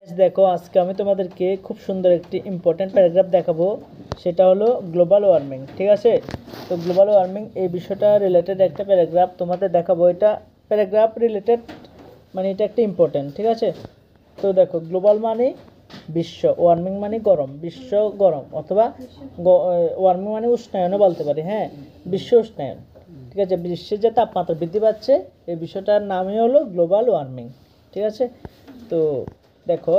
দেখো আজকে আমি তোমাদেরকে খুব সুন্দর একটি ইম্পর্টেন্ট প্যারাগ্রাফ দেখাবো, সেটা হলো গ্লোবাল ওয়ার্মিং। ঠিক আছে, তো গ্লোবাল ওয়ার্মিং এই বিষয়টা রিলেটেড একটা প্যারাগ্রাফ তোমাদের দেখাবো। এটা প্যারাগ্রাফ রিলেটেড, মানে এটা একটা ইম্পর্টেন্ট। ঠিক আছে, তো দেখো গ্লোবাল মানে বিশ্ব, ওয়ার্মিং মানে গরম, বিশ্ব গরম, অথবা ওয়ার্মিং মানে উষ্ণায়নও বলতে পারি। হ্যাঁ, বিশ্ব উষ্ণায়ন। ঠিক আছে, বিশ্বের যে তাপমাত্রা বৃদ্ধি পাচ্ছে এই বিষয়টার নামই হলো গ্লোবাল ওয়ার্মিং। ঠিক আছে, তো দেখো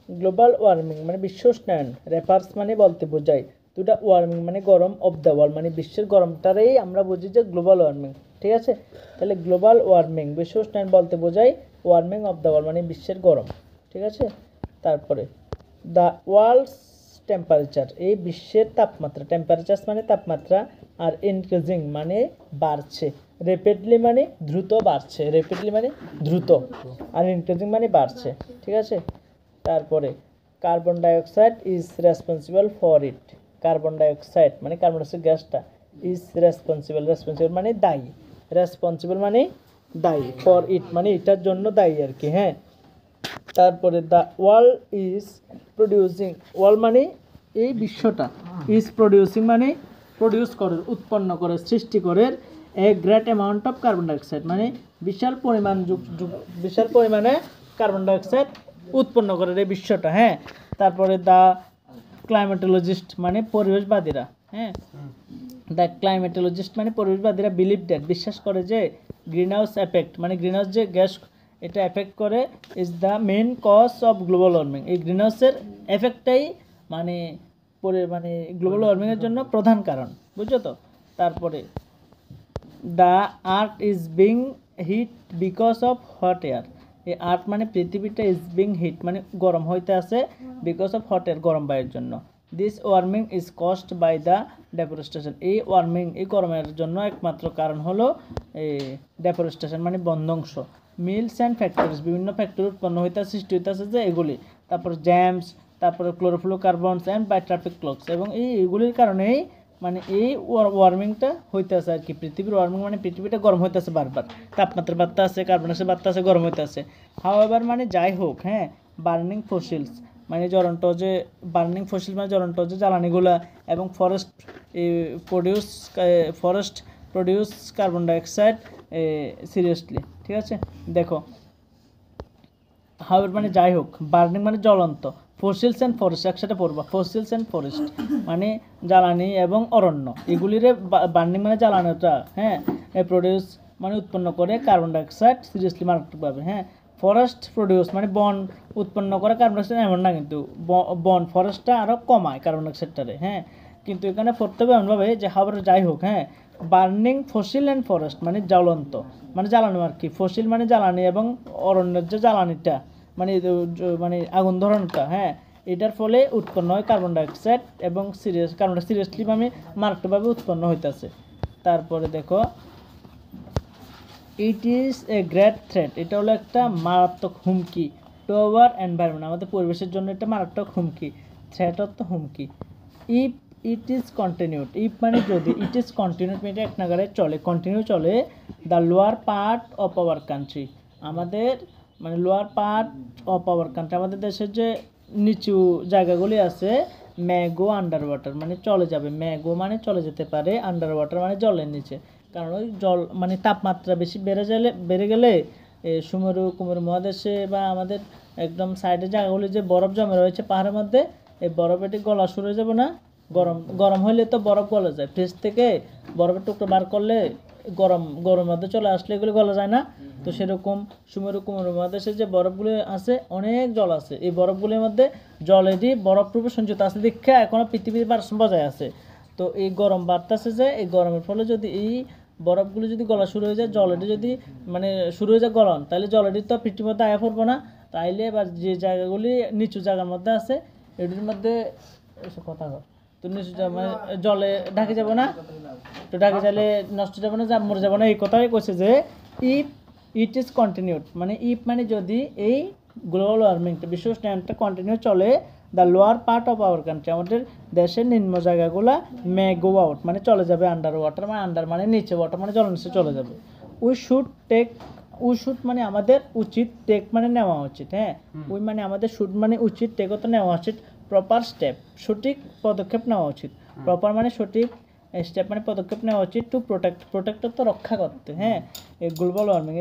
গ্লোবাল ওয়ার্মিং মানে বিশ্ব উষ্ণায়ন, রেফার্স মানে বলতে বোঝায়, দুটা ওয়ার্মিং মানে গরম, অফ দ্য ওয়ার্ল্ড মানে বিশ্বের গরমটারেই আমরা বুঝি যে গ্লোবাল ওয়ার্মিং। ঠিক আছে, তাহলে গ্লোবাল ওয়ার্মিং বিশ্ব উষ্ণায়ন বলতে বোঝায়, ওয়ার্মিং অফ দ্য ওয়ার্ল্ড মানে বিশ্বের গরম। ঠিক আছে, তারপরে দ্য ওয়ার্ল্ডস টেম্পারেচার এই বিশ্বের তাপমাত্রা, টেম্পারেচার মানে তাপমাত্রা, আর ইনক্রিজিং মানে বাড়ছে, র্যাপিডলি মানে দ্রুত বাড়ছে, র্যাপিডলি মানে দ্রুত, আর ইনক্রিজিং মানে বাড়ছে। ঠিক আছে, তারপরে carbon dioxide is responsible for it, carbon dioxide মানে কার্বন ডাইঅক্সাইড গ্যাসটা, ইজ রেসপন্সিবল, রেসপন্সিবল মানে দায়ী, রেসপন্সিবল মানে দায়ী, ফর ইট মানে এটার জন্য দায়ী আর কি। হ্যাঁ, তারপরে the world is producing, world মানে এই বিশ্বটা, ইজ প্রডিউসিং মানে প্রডিউস করে, উৎপন্ন করে, সৃষ্টি করে, a great amount of carbon dioxide মানে বিশাল পরিমাণ বিশাল পরিমাণে কার্বন ডাইঅক্সাইড উৎপন্ন করে এই বিশ্বটা। হ্যাঁ, তারপরে দ্য ক্লাইমেটোলজিস্ট মানে পরিবেশবাদীরা, হ্যাঁ, দ্য ক্লাইমেটোলজিস্ট মানে পরিবেশবাদীরা বিলিভ দ্যাট বিশ্বাস করে যে গ্রিন হাউস এফেক্ট মানে গ্রিন হাউস যে গ্যাস এটা এফেক্ট করে, is the main cause of global warming, এই গ্রিন হাউসের এফেক্টটাই মানে মানে গ্লোবাল ওয়ার্মিংয়ের জন্য প্রধান কারণ, বুঝছো তো। তারপরে the earth is being heat because of hot air, এই আর্থ মানে পৃথিবীটা, ইজ বিং হিট মানে গরম হইতে আছে, বিকজ অফ হট এয়ার গরম বায়ুর জন্য। This warming is caused by the deforestation, এই ওয়ার্মিং এই গরমের জন্য একমাত্র কারণ হলো এই ডেফরেস্টেশন মানে বনধ্বংস। মিলস অ্যান্ড ফ্যাক্টরিজ বিভিন্ন ফ্যাক্টরি উৎপন্ন হইতেছে, সৃষ্টি হইতেছে যে এগুলি, তারপর জ্যামস, তারপরে chlorofluorocarbons and by traffic clocks, এবং এইগুলির কারণেই মানে এই ওয়ার্মিংটা হইতেছে আর কি। পৃথিবীর ওয়ার্মিং মানে পৃথিবীটা গরম হইতেছে, বারবার তাপমাত্রা বাড়তে আছে, কার্বন ডাইঅক্সাইড বাড়তে আছে, গরম হইতেছে। হাউএভার মানে যাই হোক, হ্যাঁ, বার্নিং ফসিলস মানে জ্বলন্ত যে, বার্নিং ফসিল মানে জ্বলন্ত যে জ্বালানিগুলা, এবং forest produce carbon dioxide seriously. ঠিক আছে, দেখো হাউএভার মানে যাই হোক, বার্নিং মানে জ্বলন্ত, ফসিলস অ্যান্ড ফরেস্ট একসাথে পড়বা, ফসিলস অ্যান্ড ফরেস্ট মানে জ্বালানি এবং অরণ্য, এগুলিরে বার্নিং মানে জ্বালানিটা, হ্যাঁ, প্রডিউস মানে উৎপন্ন করে কার্বন ডাইঅক্সাইড সিরিয়াসলি মারাত্মকভাবে। হ্যাঁ, ফরেস্ট প্রডিউস মানে বন উৎপন্ন করে কার্বন ডাইঅক্সাইড, এমন না কিন্তু বন ফরেস্টটা আরও কমায় কার্বন ডাইঅক্সাইডটারে। হ্যাঁ, কিন্তু এখানে পড়তে হবে এমনভাবে যে হাওয়ার যাই হোক, হ্যাঁ, বার্নিং ফসিল অ্যান্ড ফরেস্ট মানে জ্বলন্ত মানে জ্বালানি আর কি, ফসিল মানে জ্বালানি, এবং অরণ্যের যে জ্বালানিটা মানে মানে আগুন ধরানোটা, হ্যাঁ, এটার ফলে উৎপন্ন হয় কার্বন ডাইঅক্সাইড, এবং কার্বন ডাইঅক্সাইড সিরিয়াসলি মানে মারাত্মকভাবে উৎপন্ন হইতেছে। তারপরে দেখো it is a great threat, এটা হলো একটা মারাত্মক হুমকি, টু আওয়ার এনভায়রনমেন্ট আমাদের পরিবেশের জন্য এটা মারাত্মক হুমকি, থ্রেট অর্থ হুমকি। If it is continued, if মানে যদি, ইট ইজ কন্টিনিউড মানে এক নাগারে চলে, কন্টিনিউ চলে, the lower part of our country আমাদের মানে lower part of our country আমাদের দেশের যে নিচু জায়গাগুলি আছে, ম্যাগো আন্ডার ওয়াটার মানে চলে যাবে, ম্যাগো মানে চলে যেতে পারে, আন্ডার ওয়াটার মানে জলের নিচে, কারণ ওই জল মানে তাপমাত্রা বেশি বেড়ে গেলে সুমেরু কুমেরু মহাদেশে বা আমাদের একদম সাইডে জায়গাগুলি যে বরফ জমে রয়েছে পাহাড়ের মধ্যে, এই বরফ এটি গলা শুরু হয়ে যাবে না, গরম হলে তো বরফ গলে যায়, ফ্রিজ থেকে বরফের টুকরো বার করলে গরমের মধ্যে চলে আসলে এগুলি গলা যায় না, তো সেরকম সুমেরু কুমেরু মহাদেশে যে বরফগুলি আছে অনেক জল আছে, এই বরফগুলির মধ্যে জলেরই বরফ রূপে সঞ্চিত আছে, দীক্ষা এখনও পৃথিবীর ভারসাম্য বজায় আছে। তো এই গরম বাড়তেছে যে, এই গরমের ফলে যদি এই বরফগুলো যদি গলা শুরু হয়ে যায়, জলেটি যদি মানে শুরু হয়ে যায় গলন, তাহলে জলেটি তো পৃথিবীর মধ্যে আয়া পড়বো না, তাইলে এবার যে জায়গাগুলি নিচু জায়গার মধ্যে আছে এটির মধ্যে এসব কথা হয়, তো নিচু মানে জলে ঢাকে যাবো না, তো ঢাকে যালে নষ্ট যাবে না, মরে যাবো না, এই কথাই কইছে যে ইফ ইট ইজ কন্টিনিউড মানে ইফ মানে যদি এই গ্লোবাল ওয়ার্মিংটা বিশ্ব উষ্ণায়নটা কন্টিনিউ চলে, the lower part of our country আমাদের দেশের নিম্ন জায়গাগুলো মে গো আউট মানে চলে যাবে আন্ডার ওয়াটার, মানে আন্ডার মানে নিচে, ওয়াটার মানে জলের নিচে চলে যাবে। We should take we should মানে আমাদের উচিত, টেক মানে নেওয়া উচিত, হ্যাঁ উই মানে আমাদের, শুড মানে উচিত, টেকও তো নেওয়া উচিত, প্রপার স্টেপ সঠিক পদক্ষেপ নেওয়া উচিত, প্রপার মানে সঠিক, স্টেপ মানে পদক্ষেপ নেওয়া উচিত, টু প্রোটেক্ট তো রক্ষা করতে, হ্যাঁ এই গ্লোবাল ওয়ার্মিং,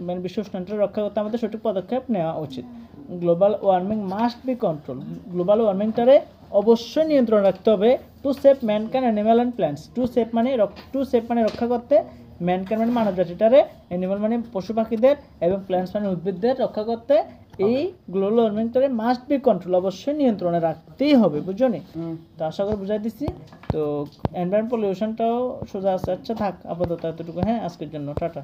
মানে বিশ্ব উষ্ণায়নটা রক্ষা করতে আমাদের সঠিক পদক্ষেপ নেওয়া উচিত। Global warming must be control, global ওয়ার্মিংটারে অবশ্যই নিয়ন্ত্রণ রাখতে হবে, to save mankind animal and plants, to save মানে রক্ষা করতে, ম্যানকাইন্ড মানে মানব জাতিটারে, অ্যানিমাল মানে পশু পাখিদের, এবং প্ল্যান্টস মানে উদ্ভিদদের রক্ষা করতে এই গ্লোবাল ওয়ার্মিংটারে মাস্ট বি কন্ট্রোল, অবশ্যই নিয়ন্ত্রণে রাখতেই হবে, বুঝছো নি? তো আশা করি বুঝাই দিচ্ছি। তো এনভায়রনমেন্ট পলিউশনটাও সোজা আছে। আচ্ছা থাক আপাতত এতটুকু, হ্যাঁ আজকের জন্য টাটা।